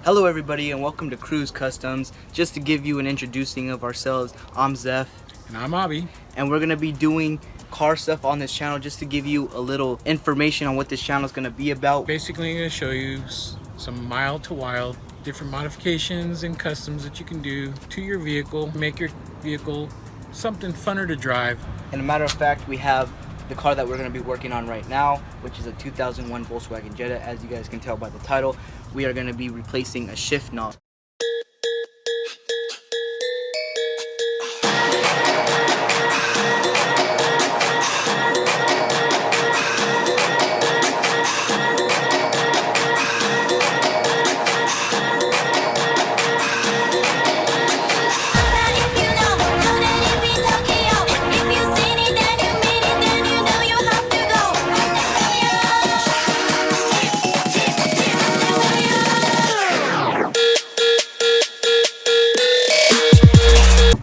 Hello everybody and welcome to Cruise Customs. Just to give you an introducing of ourselves, I'm Zeph. And I'm Abby. And we're going to be doing car stuff on this channel just to give you a little information on what this channel is going to be about. Basically, I'm going to show you some mild to wild, different modifications and customs that you can do to your vehicle, make your vehicle something funner to drive. And a matter of fact, we have the car that we're going to be working on right now, which is a 2001 Volkswagen Jetta. As you guys can tell by the title, we are going to be replacing a shift knob.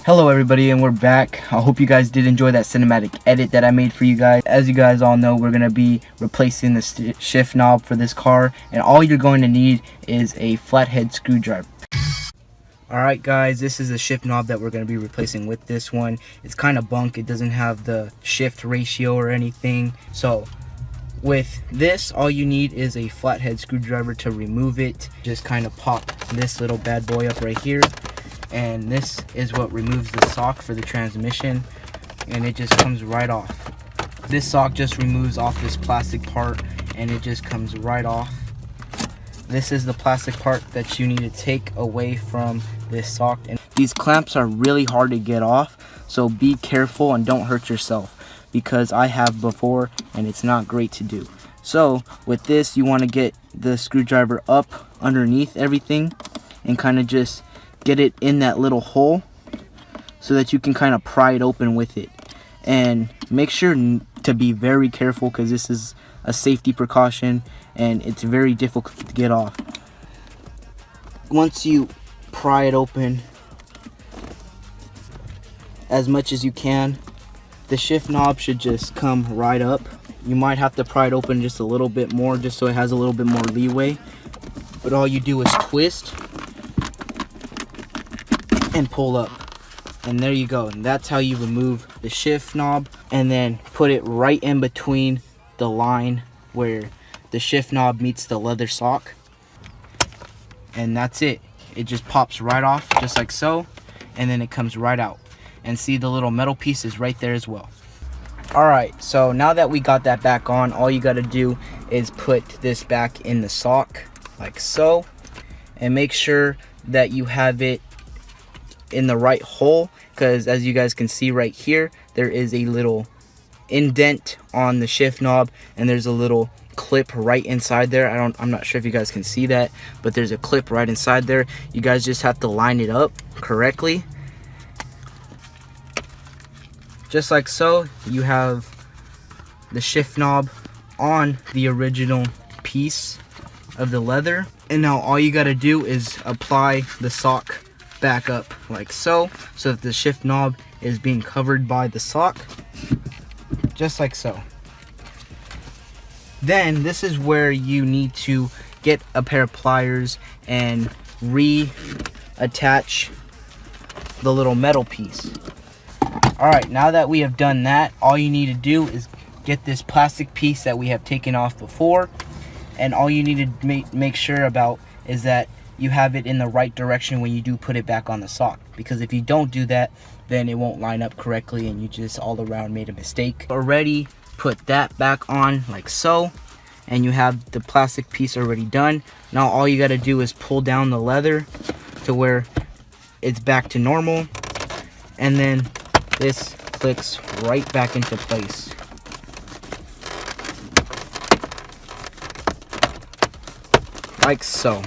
Hello everybody and we're back. I hope you guys did enjoy that cinematic edit that I made for you guys. As you guys all know, we're going to be replacing the shift knob for this car, and all you're going to need is a flathead screwdriver. Alright guys, this is the shift knob that we're going to be replacing with this one. It's kind of bunk. It doesn't have the shift ratio or anything. So with this, all you need is a flathead screwdriver to remove it. Just kind of pop this little bad boy up right here. And this is what removes the sock for the transmission, and it just comes right off. This sock just removes off this plastic part and it just comes right off. This is the plastic part that you need to take away from this sock. And these clamps are really hard to get off, so be careful and don't hurt yourself, because I have before and it's not great to do. So with this, you want to get the screwdriver up underneath everything and kind of just get it in that little hole so that you can kind of pry it open with it. And make sure to be very careful, because this is a safety precaution and it's very difficult to get off. Once you pry it open as much as you can, the shift knob should just come right up. You might have to pry it open just a little bit more, just so it has a little bit more leeway, but all you do is twist and pull up, and there you go. And that's how you remove the shift knob, and then put it right in between the line where the shift knob meets the leather sock, and that's it. It just pops right off just like so, and then it comes right out. And see, the little metal piece is right there as well. Alright, so now that we got that back on, all you got to do is put this back in the sock like so, and make sure that you have it in the right hole, because as you guys can see right here, there is a little indent on the shift knob, and there's a little clip right inside there. I'm not sure if you guys can see that, but there's a clip right inside there. You guys just have to line it up correctly, just like so. You have the shift knob on the original piece of the leather, and now all you got to do is apply the sock back up like so, so that the shift knob is being covered by the sock, just like so. Then this is where you need to get a pair of pliers and reattach the little metal piece. Alright, now that we have done that, all you need to do is get this plastic piece that we have taken off before, and all you need to make sure about is that you have it in the right direction when you do put it back on the sock, because if you don't do that, then it won't line up correctly and you just all around made a mistake. Already put that back on like so, and you have the plastic piece already done. Now all you got to do is pull down the leather to where it's back to normal, and then this clicks right back into place. Like so.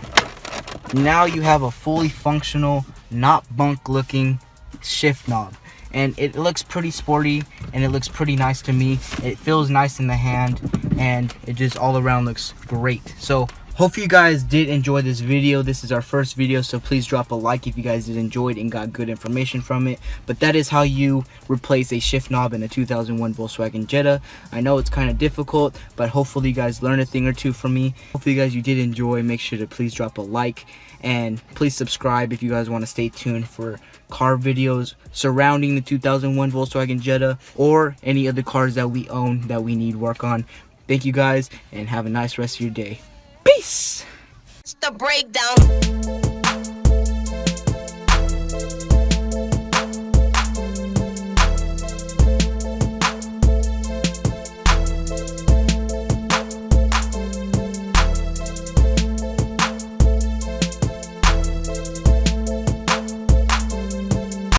Now you have a fully functional, not bunk looking shift knob, and it looks pretty sporty and it looks pretty nice to me. It feels nice in the hand and it just all around looks great. So Hope you guys did enjoy this video. This is our first video, so please drop a like if you guys did enjoy it and got good information from it. But that is how you replace a shift knob in a 2001 Volkswagen Jetta. I know it's kind of difficult, but hopefully you guys learned a thing or two from me. Hopefully you guys did enjoy. Make sure to please drop a like and please subscribe if you guys want to stay tuned for car videos surrounding the 2001 Volkswagen Jetta or any other cars that we own that we need work on. Thank you guys and have a nice rest of your day. Peace. It's the breakdown.